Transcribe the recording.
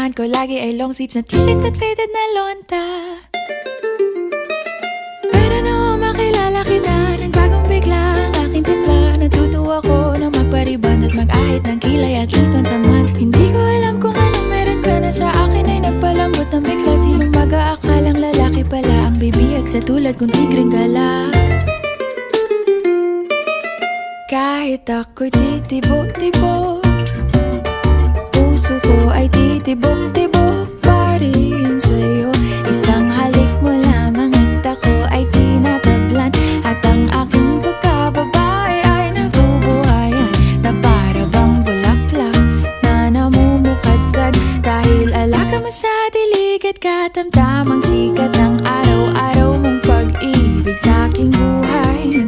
Ko lagi ay long sleeves na t-shirt at faded na lonta. Pero noong makilala kita, nagbagong bigla ang aking timpla. Natutuwa ko na magpariban at mag-ahit ng kilay at least once a month. Hindi ko alam kung anong meron ka na sa akin ay nagpalambot ng bigla. Sinong mag-aakalang lalaki pala ang bibihag sa tulad kong tigreng gala. Kahit ako'y titibo-tibo, puso ko ay titibok-tibok pa rin sa'yo. Isang halik mo lamang at ako ay tinatablan, at ang aking pagkababae ay nabubuhayan na para bang bulaklak na namumukadkad. Dahil alaga mo sa dilig at katamtamang sikat ng araw-araw mong pag-ibig sa aking buhay.